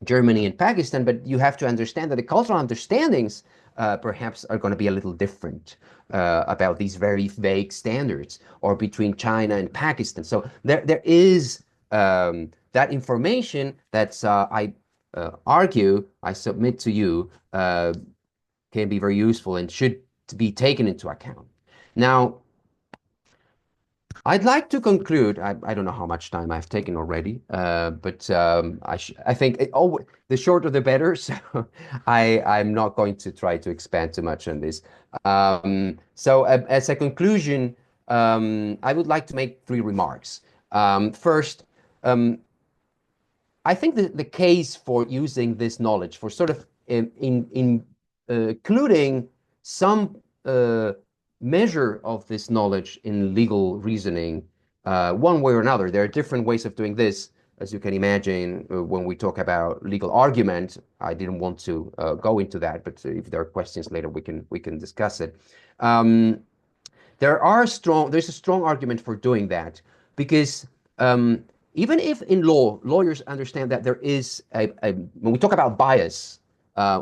Germany and Pakistan, but you have to understand that the cultural understandings perhaps are going to be a little different about these very vague standards, or between China and Pakistan. So there is that information that I argue, I submit to you, can be very useful and should be taken into account. Now, I'd like to conclude. I don't know how much time I've taken already, but I think the shorter the better. So I'm not going to try to expand too much on this. As a conclusion, I would like to make three remarks. First, um, I think the case for using this knowledge for sort of including some measure of this knowledge in legal reasoning, one way or another. There are different ways of doing this, as you can imagine. When we talk about legal argument, I didn't want to go into that, but if there are questions later, we can discuss it. Um, there's a strong argument for doing that because even if in law, lawyers understand that there is when we talk about bias,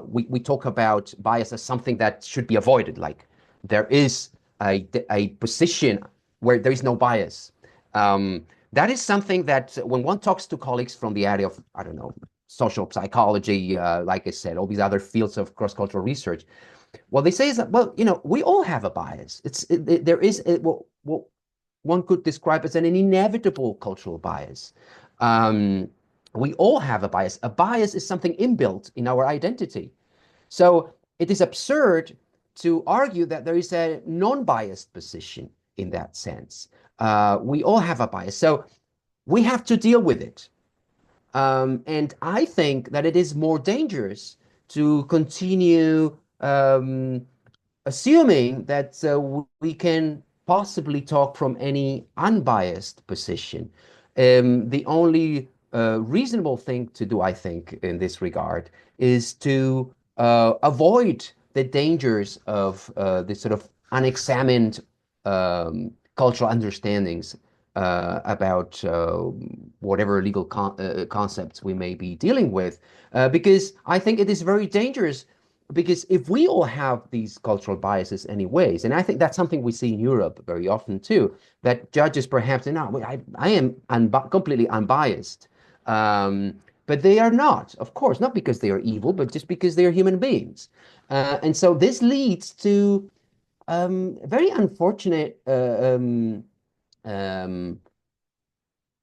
we talk about bias as something that should be avoided. Like there is a position where there is no bias. That is something that when one talks to colleagues from the area of, I don't know, social psychology, like I said, all these other fields of cross-cultural research, what they say is that, well, we all have a bias. There is what one could describe as an inevitable cultural bias. Um, we all have a bias. A bias is something inbuilt in our identity. So it is absurd to argue that there is a non-biased position in that sense. We all have a bias. So we have to deal with it. And I think that it is more dangerous to continue assuming that we can possibly talk from any unbiased position. The only reasonable thing to do, I think, in this regard, is to avoid the dangers of this sort of unexamined cultural understandings about whatever legal concepts we may be dealing with, because I think it is very dangerous. Because if we all have these cultural biases anyways, and I think that's something we see in Europe very often too, that judges perhaps say, no, I am completely unbiased. But they are not, of course, not because they are evil, but just because they are human beings. And so this leads to very unfortunate um,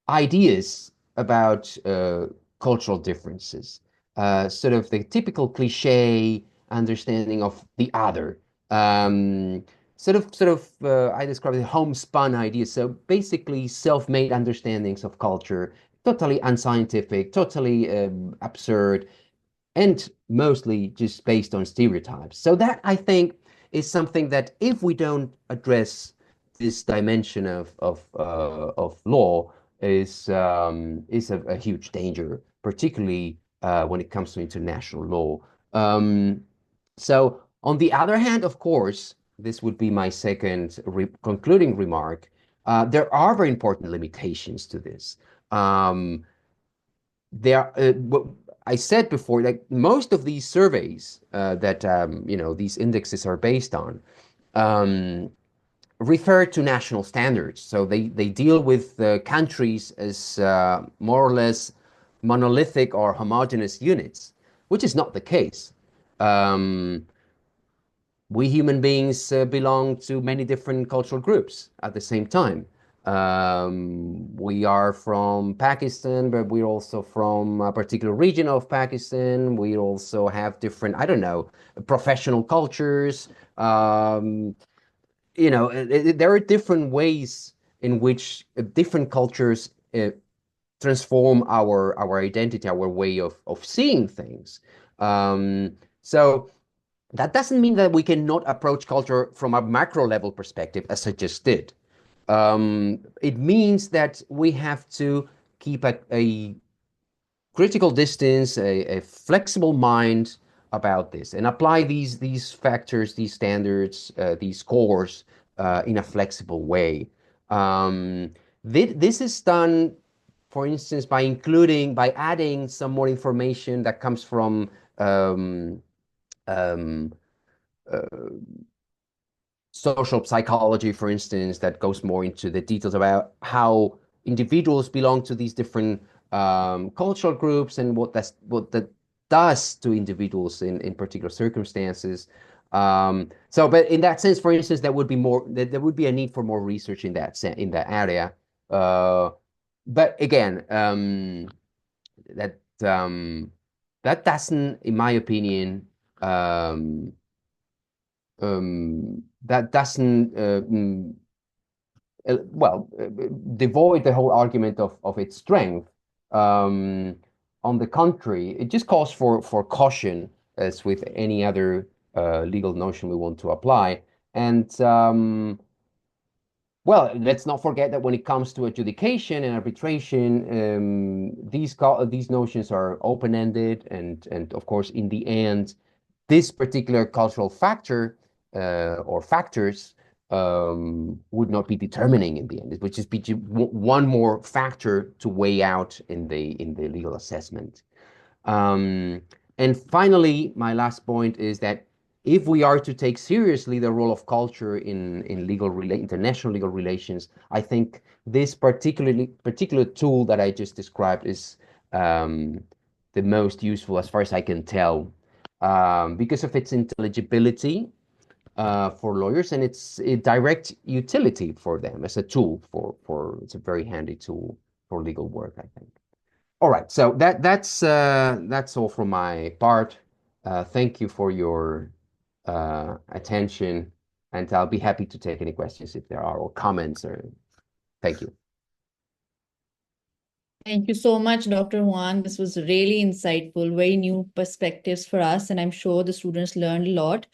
ideas about cultural differences, sort of the typical cliche understanding of the other. I describe it homespun ideas. So basically, self-made understandings of culture, totally unscientific, totally absurd, and mostly just based on stereotypes. So that I think is something that if we don't address this dimension of law is a huge danger, particularly when it comes to international law. So on the other hand, of course, this would be my second concluding remark. There are very important limitations to this. Um, there what I said before, like most of these surveys that these indexes are based on um, refer to national standards. So they deal with countries as more or less monolithic or homogeneous units, which is not the case. Um, we human beings belong to many different cultural groups at the same time. We are from Pakistan, but we're also from a particular region of Pakistan. We also have different, I don't know, professional cultures. There are different ways in which different cultures transform our identity, our way of seeing things. So that doesn't mean that we cannot approach culture from a macro level perspective, as I just did. It means that we have to keep a critical distance, a flexible mind about this, and apply these factors, these standards, these scores in a flexible way. Um, this is done, for instance, by adding some more information that comes from um, uh, social psychology, for instance, that goes more into the details about how individuals belong to these different cultural groups and what that does to individuals in particular circumstances. But in that sense, for instance, there would be a need for more research in that area. But again, that that doesn't, in my opinion, that doesn't devoid the whole argument of its strength. Um, on the contrary, it just calls for caution, as with any other legal notion we want to apply. And well, let's not forget that when it comes to adjudication and arbitration, these notions are open-ended, and of course, in the end, this particular cultural factor or factors would not be determining in the end. It would just be one more factor to weigh out in the legal assessment. Um, and finally, my last point is that if we are to take seriously the role of culture in international legal relations, I think this particular tool that I just described is the most useful as far as I can tell, because of its intelligibility for lawyers and its direct utility for them as a tool for it's a very handy tool for legal work, I think. All right, so that's all from my part. Thank you for your attention, and I'll be happy to take any questions if there are, or comments, or thank you. Thank you so much, Dr. Juan. This was really insightful, very new perspectives for us, and I'm sure the students learned a lot.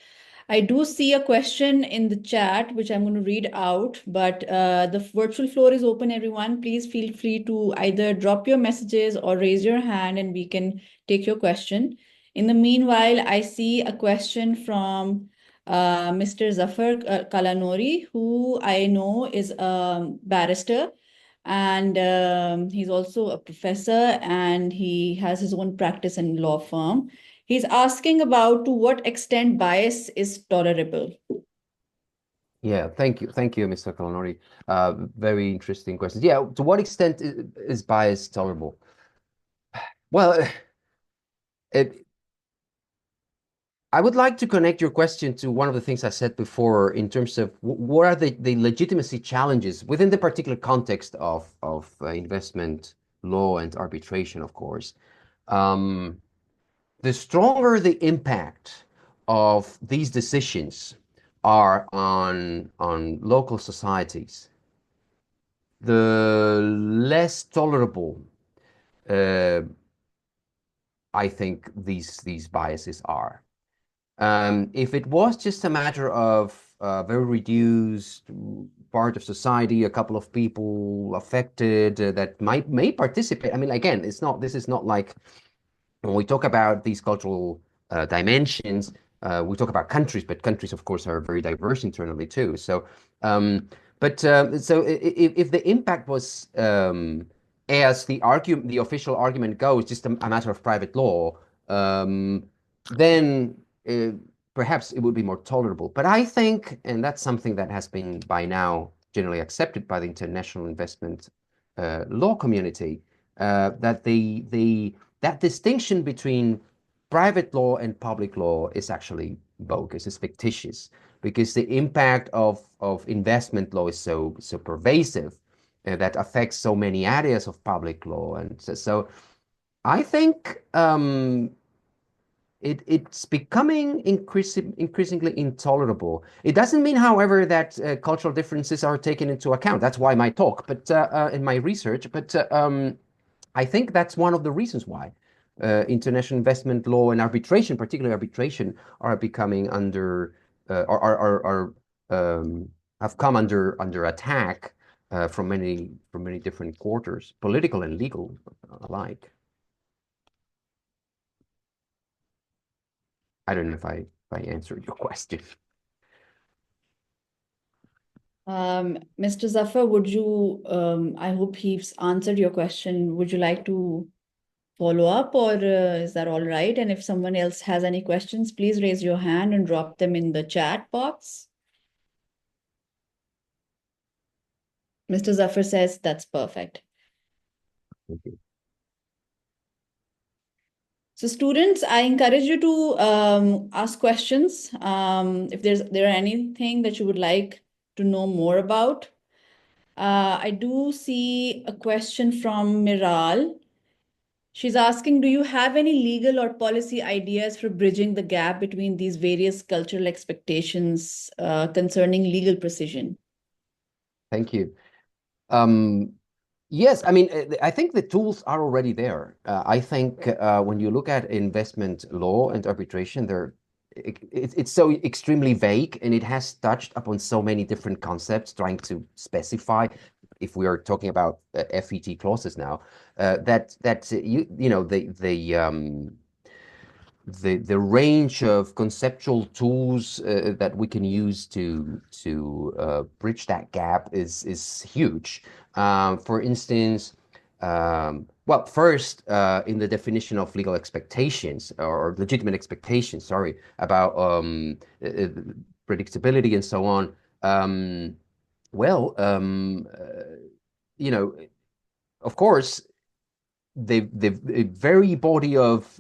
I do see a question in the chat, which I'm going to read out, but the virtual floor is open, everyone. Please feel free to either drop your messages or raise your hand and we can take your question. In the meanwhile, I see a question from Mr. Zafar Kalanori, who I know is a barrister, and he's also a professor and he has his own practice and law firm. He's asking about to what extent bias is tolerable. Yeah, thank you, Mr. Colonori. Very interesting questions. Yeah, to what extent is bias tolerable? Well, I would like to connect your question to one of the things I said before in terms of what are the legitimacy challenges within the particular context of investment law and arbitration, of course. The stronger the impact of these decisions are on local societies, the less tolerable I think these biases are. If it was just a matter of very reduced part of society, a couple of people affected that may participate. I mean, again, this is not like when we talk about these cultural dimensions, we talk about countries, but countries, of course, are very diverse internally too. So, if the impact was, as the official argument goes, just a matter of private law, then perhaps it would be more tolerable. But I think, and that's something that has been by now generally accepted by the international investment law community, that that distinction between private law and public law is actually bogus, it's fictitious, because the impact of investment law is so pervasive that affects so many areas of public law. And so I think it's becoming increasingly intolerable. It doesn't mean, however, that cultural differences are taken into account. That's why my talk, but in my research. But I think that's one of the reasons why international investment law and arbitration, particularly arbitration, are becoming have come under attack from many different quarters, political and legal alike. I don't know if I answered your question. Mr. Zafar, would you, I hope he's answered your question. Would you like to follow up, or is that all right? And if someone else has any questions, please raise your hand and drop them in the chat box. Mr. Zafar says that's perfect. Thank you. So students, I encourage you to ask questions if there are anything that you would like to know more about. I do see a question from Miral. She's asking, do you have any legal or policy ideas for bridging the gap between these various cultural expectations concerning legal precision? Thank you. Yes, I mean, I think the tools are already there. I think when you look at investment law and arbitration, it's so extremely vague, and it has touched upon so many different concepts, trying to specify, if we are talking about FET clauses now, that you know the range of conceptual tools that we can use to bridge that gap is huge. For instance, well, first, in the definition of legal expectations or legitimate expectations, sorry, about predictability and so on. Well, you know, of course, the very body of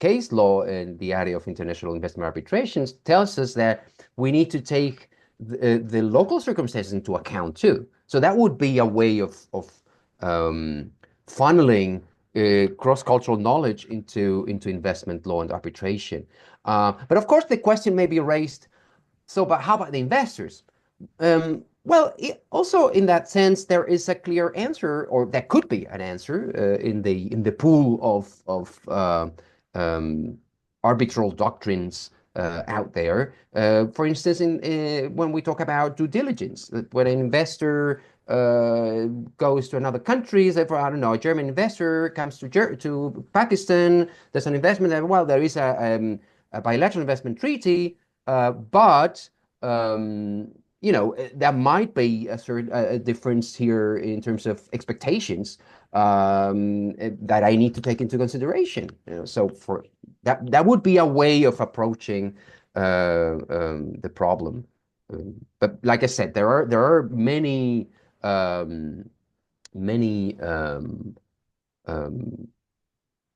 case law in the area of international investment arbitrations tells us that we need to take the local circumstances into account too. So that would be a way of funneling cross-cultural knowledge into investment law and arbitration. But of course, the question may be raised, but how about the investors? Well, also in that sense, there is a clear answer, or there could be an answer in the pool of arbitral doctrines out there. For instance, when we talk about due diligence, when an investor goes to another country, say for I don't know, a German investor comes to Pakistan, there's an investment, and well, there is a bilateral investment treaty, but there might be a difference here in terms of expectations that I need to take into consideration. So for that would be a way of approaching the problem. But like I said, there are many many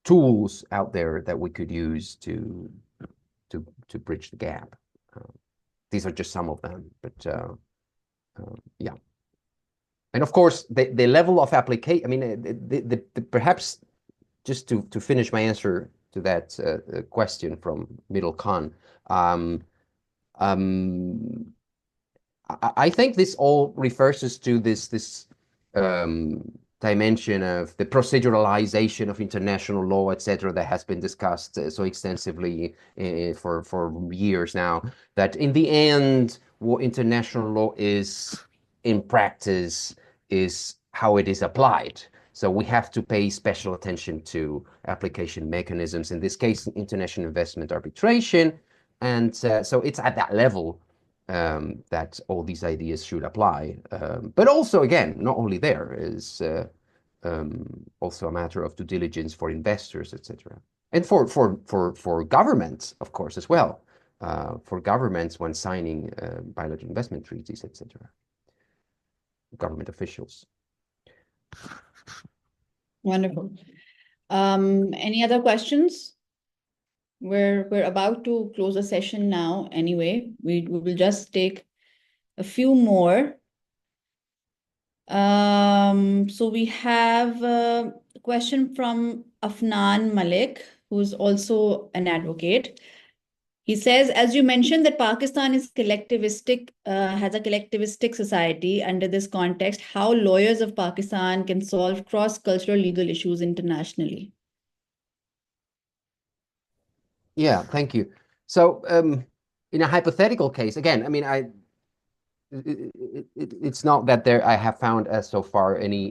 tools out there that we could use to bridge the gap. These are just some of them, but yeah. And of course, the level of application, I mean, perhaps just to finish my answer to that question from Middle Khan, I think this all refers us to this dimension of the proceduralization of international law, etc., that has been discussed so extensively for years now. That in the end, what international law is in practice is how it is applied. So we have to pay special attention to application mechanisms. In this case, international investment arbitration, and so it's at that level that all these ideas should apply. But also, again, not only there is also a matter of due diligence for investors, etc., and for governments, of course, as well. For governments when signing bilateral investment treaties, etc., government officials. Wonderful. Any other questions? We're about to close the session now anyway. We will just take a few more. So we have a question from Afnan Malik, who's also an advocate. He says, as you mentioned that Pakistan is collectivistic, has a collectivistic society. Under this context, how lawyers of Pakistan can solve cross-cultural legal issues internationally? Yeah, thank you. So in a hypothetical case, again, I mean, it's not that I have found so far any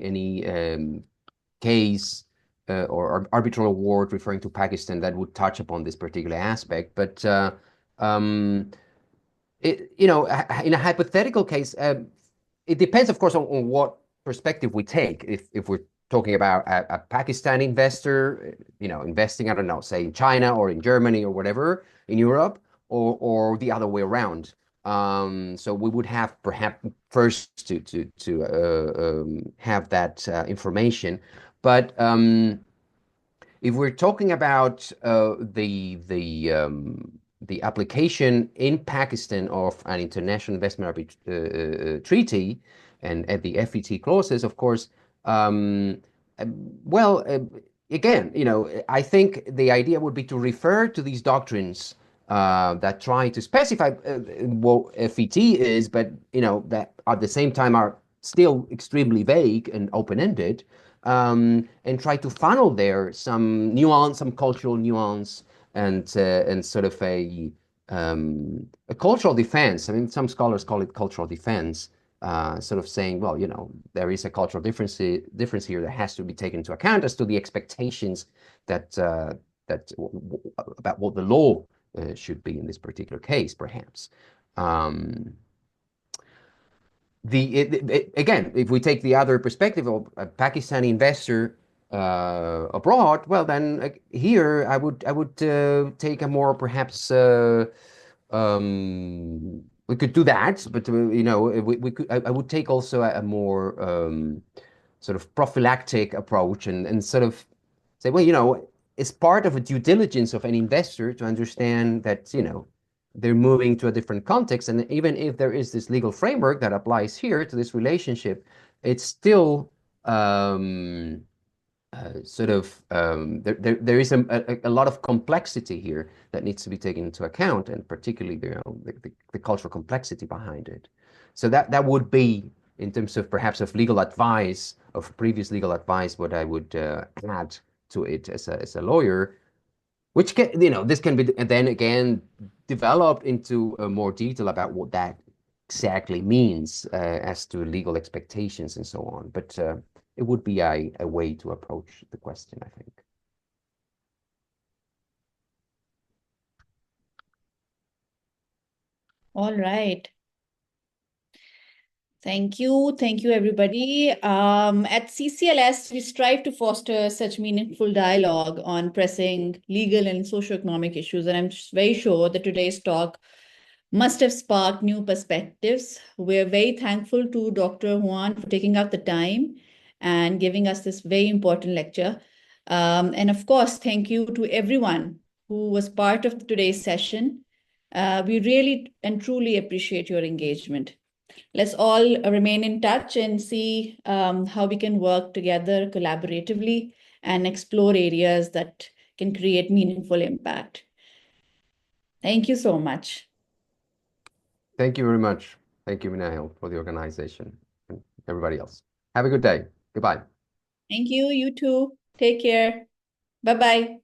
case or arbitral award referring to Pakistan that would touch upon this particular aspect. But in a hypothetical case, it depends, of course, on what perspective we take. If we're talking about a Pakistan investor, investing, I don't know, say in China or in Germany or whatever, in Europe, or the other way around. So we would have perhaps first to have that information. But if we're talking about the application in Pakistan of an international investment treaty and at the FET clauses, of course, um, uh, well, again, I think the idea would be to refer to these doctrines that try to specify what FET is, but that at the same time are still extremely vague and open-ended, and try to funnel there some nuance, some cultural nuance, and sort of a cultural defense. I mean, some scholars call it cultural defense, sort of saying, well, there is a cultural difference here that has to be taken into account as to the expectations that about what the law should be in this particular case, perhaps. Um, Again, if we take the other perspective of a Pakistani investor abroad, well, then here I would take a more perhaps we could do that, but we could I would take also a more sort of prophylactic approach and sort of say, well, it's part of a due diligence of an investor to understand that they're moving to a different context. And even if there is this legal framework that applies here to this relationship, it's still there is a lot of complexity here that needs to be taken into account, and particularly the cultural complexity behind it. So that would be, in terms of perhaps of legal advice, of previous legal advice, what I would add to it as a lawyer, which this can be then again developed into more detail about what that exactly means as to legal expectations and so on. But it would be a way to approach the question, I think. All right. Thank you. Thank you, everybody. At CCLS, we strive to foster such meaningful dialogue on pressing legal and socioeconomic issues. And I'm very sure that today's talk must have sparked new perspectives. We're very thankful to Dr. Juan for taking out the time and giving us this very important lecture. And of course, thank you to everyone who was part of today's session. We really and truly appreciate your engagement. Let's all remain in touch and see how we can work together collaboratively and explore areas that can create meaningful impact. Thank you so much. Thank you very much. Thank you, Minael, for the organization and everybody else. Have a good day. Goodbye. Thank you. You too. Take care. Bye-bye.